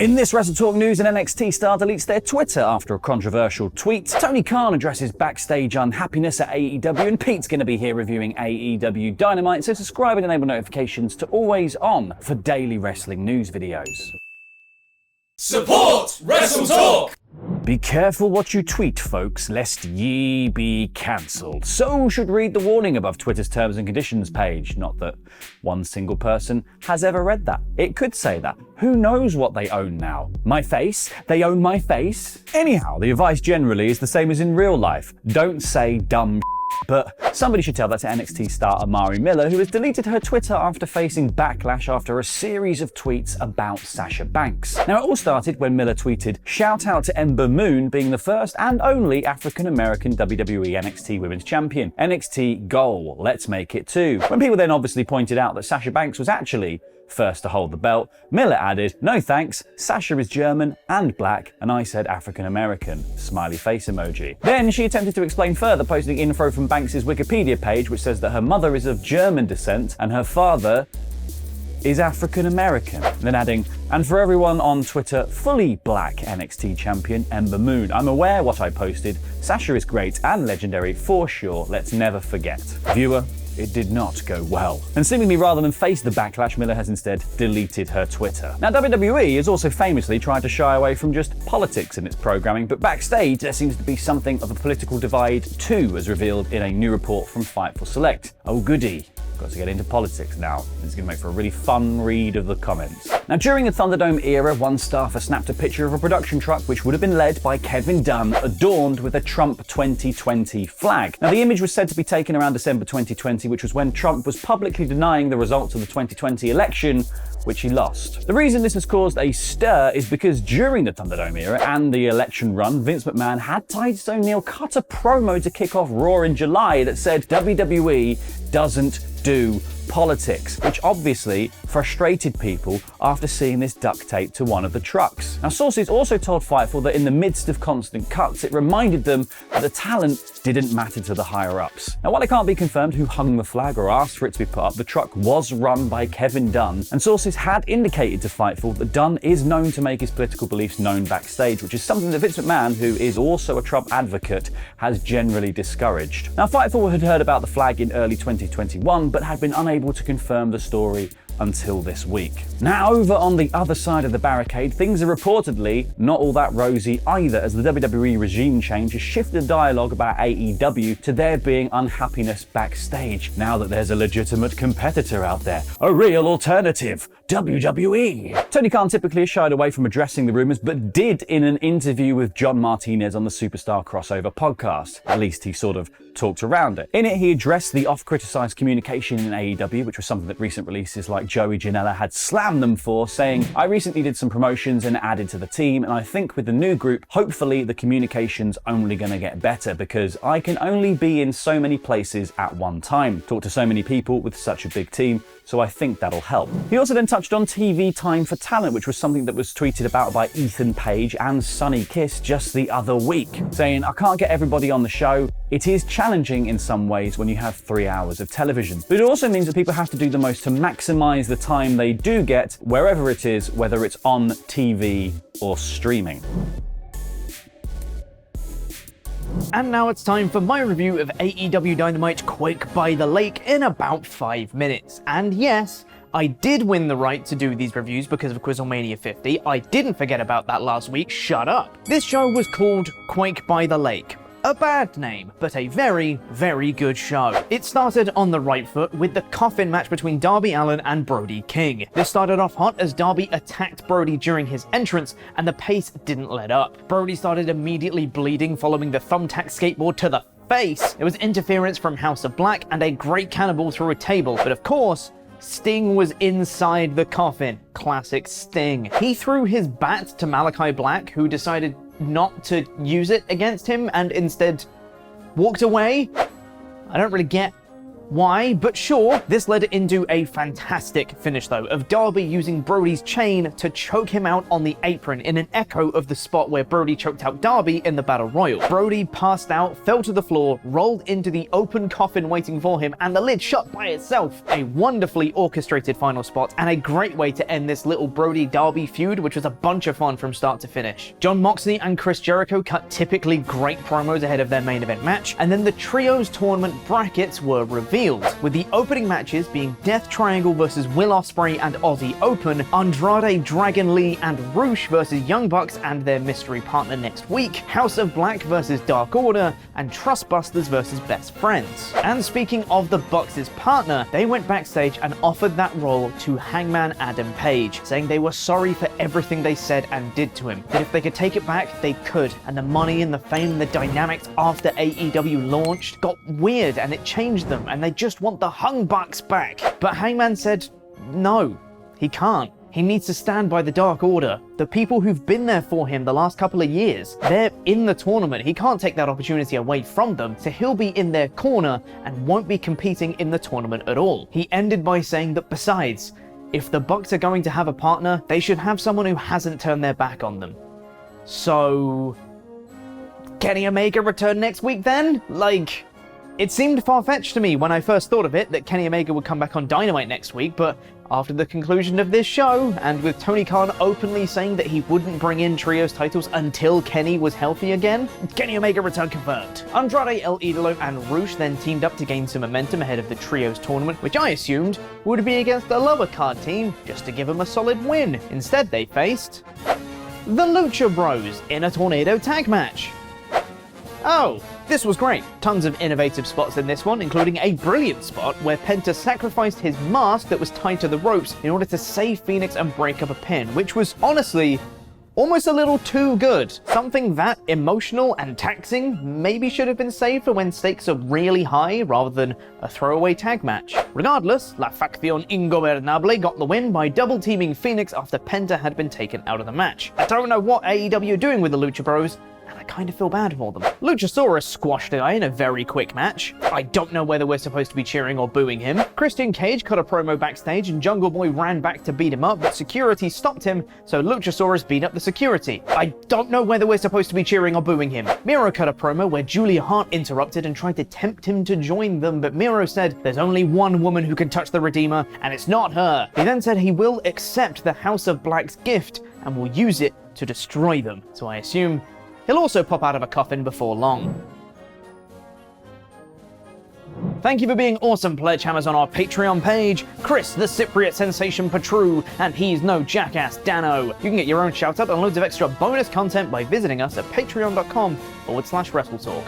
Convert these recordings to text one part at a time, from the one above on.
In this WrestleTalk news, an NXT star deletes their Twitter after a controversial tweet. Tony Khan addresses backstage unhappiness at AEW, and Pete's going to be here reviewing AEW Dynamite, so subscribe and enable notifications to always on for daily wrestling news videos. Support WrestleTalk! Be careful what you tweet, folks, lest ye be cancelled. So should read the warning above Twitter's terms and conditions page. Not that one single person has ever read that. It could say that. Who knows what they own now? My face? They own my face? Anyhow, the advice generally is the same as in real life. Don't say dumb but somebody should tell that to NXT star Amari Miller, who has deleted her Twitter after facing backlash after a series of tweets about Sasha Banks. Now, it all started when Miller tweeted, "Shout out to Ember Moon being the first and only African-American WWE NXT Women's Champion. NXT goal, let's make it two." When people then obviously pointed out that Sasha Banks was actually first to hold the belt, Miller added, "No thanks, Sasha is German and black, and I said African American, smiley face emoji." Then she attempted to explain further, posting info from Banks' Wikipedia page, which says that her mother is of German descent and her father is African American. Then adding, "And for everyone on Twitter, fully black NXT champion Ember Moon. I'm aware what I posted. Sasha is great and legendary for sure. Let's never forget." Viewer, it did not go well. And seemingly rather than face the backlash, Miller has instead deleted her Twitter. Now, WWE has also famously tried to shy away from just politics in its programming, but backstage there seems to be something of a political divide too, as revealed in a new report from Fightful Select. Oh goody. Got to get into politics now. This is going to make for a really fun read of the comments. Now, during the Thunderdome era, one staffer snapped a picture of a production truck which would have been led by Kevin Dunn, adorned with a Trump 2020 flag. Now, the image was said to be taken around December 2020, which was when Trump was publicly denying the results of the 2020 election, which he lost. The reason this has caused a stir is because during the Thunderdome era and the election run, Vince McMahon had Titus O'Neil cut a promo to kick off Raw in July that said WWE doesn't do politics, which obviously frustrated people after seeing this duct tape to one of the trucks. Now, sources also told Fightful that in the midst of constant cuts, it reminded them that the talent didn't matter to the higher-ups. Now, while it can't be confirmed who hung the flag or asked for it to be put up, the truck was run by Kevin Dunn, and sources had indicated to Fightful that Dunn is known to make his political beliefs known backstage, which is something that Vince McMahon, who is also a Trump advocate, has generally discouraged. Now, Fightful had heard about the flag in early 2021, but had been unable to confirm the story until this week. Now, over on the other side of the barricade, things are reportedly not all that rosy either, as the WWE regime change has shifted the dialogue about AEW to there being unhappiness backstage, now that there's a legitimate competitor out there, a real alternative, WWE. Tony Khan typically has shied away from addressing the rumors, but did in an interview with John Martinez on the Superstar Crossover podcast. At least he sort of talked around it. In it, he addressed the oft-criticized communication in AEW, which was something that recent releases like Joey Janela had slammed them for, saying, "I recently did some promotions and added to the team, and I think with the new group, hopefully the communication's only going to get better because I can only be in so many places at one time, talk to so many people with such a big team, so I think that'll help." He also then touched on TV time for talent, which was something that was tweeted about by Ethan Page and Sonny Kiss just the other week, saying, "I can't get everybody on the show. It is challenging in some ways when you have 3 hours of television. But it also means that people have to do the most to maximize the time they do get, wherever it is, whether it's on TV or streaming." And now it's time for my review of AEW Dynamite Quake by the Lake in about 5 minutes. And yes, I did win the right to do these reviews because of Quizlemania 50. I didn't forget about that last week, shut up. This show was called Quake by the Lake. A bad name, but a very, very good show. It started on the right foot with the coffin match between Darby Allin and Brody King. This started off hot as Darby attacked Brody during his entrance, and the pace didn't let up. Brody started immediately bleeding following the thumbtack skateboard to the face. There was interference from House of Black and a great cannonball through a table, but of course, Sting was inside the coffin. Classic Sting. He threw his bat to Malachi Black, who decided not to use it against him and instead walked away. I don't really get why, but sure. This led into a fantastic finish though, of Darby using Brody's chain to choke him out on the apron in an echo of the spot where Brody choked out Darby in the Battle Royal. Brody passed out, fell to the floor, rolled into the open coffin waiting for him, and the lid shut by itself. A wonderfully orchestrated final spot, and a great way to end this little Brody-Darby feud, which was a bunch of fun from start to finish. Jon Moxley and Chris Jericho cut typically great promos ahead of their main event match, and then the Trios tournament brackets were revealed, with the opening matches being Death Triangle versus Will Ospreay and Aussie Open, Andrade, Dragon Lee, and Roosh versus Young Bucks and their mystery partner next week, House of Black versus Dark Order, and Trustbusters versus Best Friends. And speaking of the Bucks' partner, they went backstage and offered that role to Hangman Adam Page, saying they were sorry for everything they said and did to him, that if they could take it back, they could, and the money and the fame and the dynamics after AEW launched got weird and it changed them, and they just want the Hung Bucks back. But Hangman said, no, he can't. He needs to stand by the Dark Order. The people who've been there for him the last couple of years, they're in the tournament. He can't take that opportunity away from them, so he'll be in their corner and won't be competing in the tournament at all. He ended by saying that besides, if the Bucks are going to have a partner, they should have someone who hasn't turned their back on them. So, Kenny Omega return next week then? Like, it seemed far-fetched to me when I first thought of it that Kenny Omega would come back on Dynamite next week, but after the conclusion of this show, and with Tony Khan openly saying that he wouldn't bring in Trios titles until Kenny was healthy again, Kenny Omega return confirmed. Andrade, El Idolo, and Roosh then teamed up to gain some momentum ahead of the Trios tournament, which I assumed would be against a lower card team, just to give them a solid win. Instead, they faced the Lucha Bros in a Tornado tag match. Oh, this was great. Tons of innovative spots in this one, including a brilliant spot where Penta sacrificed his mask that was tied to the ropes in order to save Phoenix and break up a pin, which was honestly almost a little too good. Something that emotional and taxing maybe should have been saved for when stakes are really high rather than a throwaway tag match. Regardless, La Facción Ingobernable got the win by double teaming Phoenix after Penta had been taken out of the match. I don't know what AEW are doing with the Lucha Bros, and I kind of feel bad for them. Luchasaurus squashed the guy in a very quick match. I don't know whether we're supposed to be cheering or booing him. Christian Cage cut a promo backstage and Jungle Boy ran back to beat him up, but security stopped him, so Luchasaurus beat up the security. I don't know whether we're supposed to be cheering or booing him. Miro cut a promo where Julia Hart interrupted and tried to tempt him to join them, but Miro said there's only one woman who can touch the Redeemer, and it's not her. He then said he will accept the House of Black's gift and will use it to destroy them. So I assume he'll also pop out of a coffin before long. Thank you for being awesome pledge hammers on our Patreon page, Chris the Cypriot Sensation Patru, and He's No Jackass Dano. You can get your own shout out and loads of extra bonus content by visiting us at patreon.com/WrestleTalk.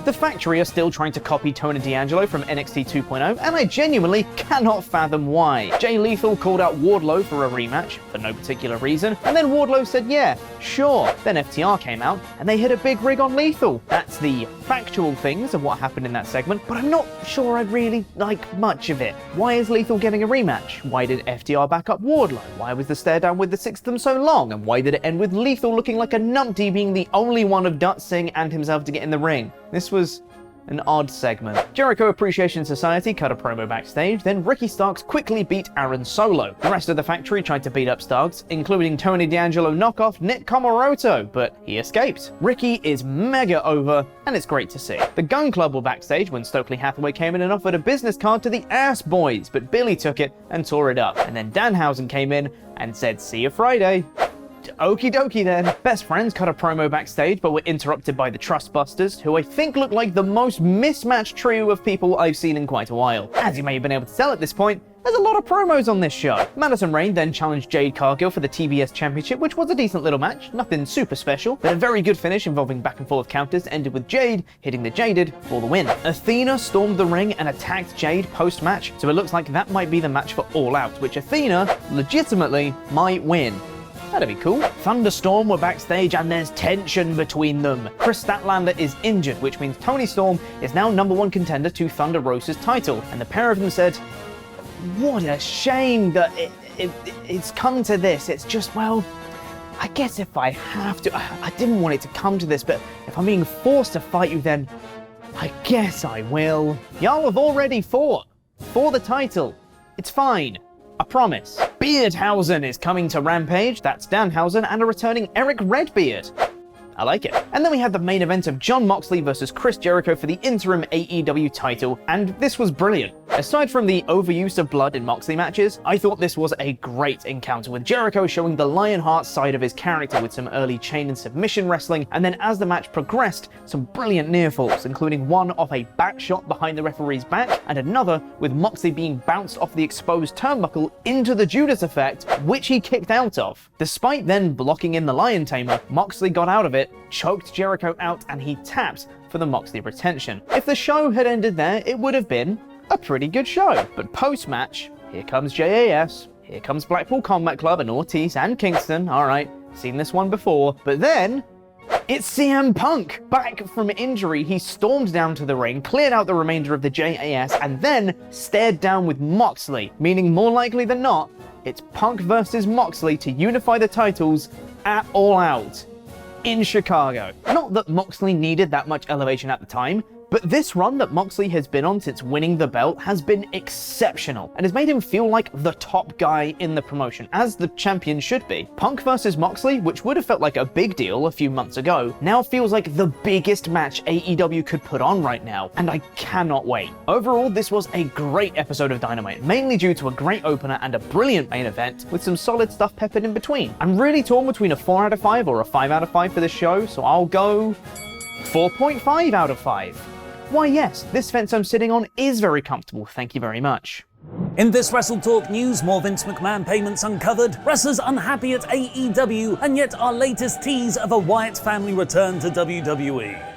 The Factory are still trying to copy Tony D'Angelo from NXT 2.0, and I genuinely cannot fathom why. Jay Lethal called out Wardlow for a rematch, for no particular reason, and then Wardlow said yeah, sure. Then FTR came out, and they hit a big rig on Lethal. That's the factual things of what happened in that segment, but I'm not sure I really like much of it. Why is Lethal getting a rematch? Why did FTR back up Wardlow? Why was the stare down with the six of them so long? And why did it end with Lethal looking like a numpty being the only one of Dutch Singh and himself to get in the ring? This was an odd segment. Jericho Appreciation Society cut a promo backstage, then Ricky Starks quickly beat Aaron Solo. The rest of the Factory tried to beat up Starks, including Tony D'Angelo knockoff Nick Komoroto, but he escaped. Ricky is mega over, and it's great to see. The Gun Club were backstage when Stokely Hathaway came in and offered a business card to the Ass Boys, but Billy took it and tore it up. And then Danhausen came in and said, "See you Friday." Okie dokie then. Best Friends cut a promo backstage, but were interrupted by the Trustbusters, who I think look like the most mismatched trio of people I've seen in quite a while. As you may have been able to tell at this point, there's a lot of promos on this show. Madison Rayne then challenged Jade Cargill for the TBS Championship, which was a decent little match, nothing super special, but a very good finish involving back and forth counters ended with Jade hitting the Jaded for the win. Athena stormed the ring and attacked Jade post-match, so it looks like that might be the match for All Out, which Athena legitimately might win. That'd be cool. Thunderstorm were backstage and there's tension between them. Chris Statlander is injured, which means Tony Storm is now #1 contender to Thunder Rosa's title. And the pair of them said, what a shame that it's come to this. It's just, well, I guess if I have to, I didn't want it to come to this, but if I'm being forced to fight you, then I guess I will. Y'all have already fought. For the title. It's fine. I promise. Beardhausen is coming to Rampage. That's Danhausen and a returning Eric Redbeard. I like it. And then we had the main event of Jon Moxley versus Chris Jericho for the interim AEW title, and this was brilliant. Aside from the overuse of blood in Moxley matches, I thought this was a great encounter, with Jericho showing the Lionheart side of his character with some early chain and submission wrestling, and then as the match progressed, some brilliant near falls, including one off a back shot behind the referee's back, and another with Moxley being bounced off the exposed turnbuckle into the Judas effect, which he kicked out of. Despite then blocking in the Lion Tamer, Moxley got out of it, choked Jericho out, and he tapped for the Moxley retention. If the show had ended there, it would have been a pretty good show. But post-match, here comes JAS, here comes Blackpool Combat Club and Ortiz and Kingston. Alright, seen this one before. But then, it's CM Punk! Back from injury, he stormed down to the ring, cleared out the remainder of the JAS, and then stared down with Moxley, meaning more likely than not, it's Punk versus Moxley to unify the titles at All Out in Chicago. Not that Moxley needed that much elevation at the time, but this run that Moxley has been on since winning the belt has been exceptional and has made him feel like the top guy in the promotion, as the champion should be. Punk versus Moxley, which would have felt like a big deal a few months ago, now feels like the biggest match AEW could put on right now, and I cannot wait. Overall, this was a great episode of Dynamite, mainly due to a great opener and a brilliant main event, with some solid stuff peppered in between. I'm really torn between a 4 out of 5 or a 5 out of 5 for this show, so I'll go 4.5 out of 5. Why yes, this fence I'm sitting on is very comfortable, thank you very much. In this WrestleTalk news, more Vince McMahon payments uncovered, wrestlers unhappy at AEW, and yet our latest tease of a Wyatt family return to WWE.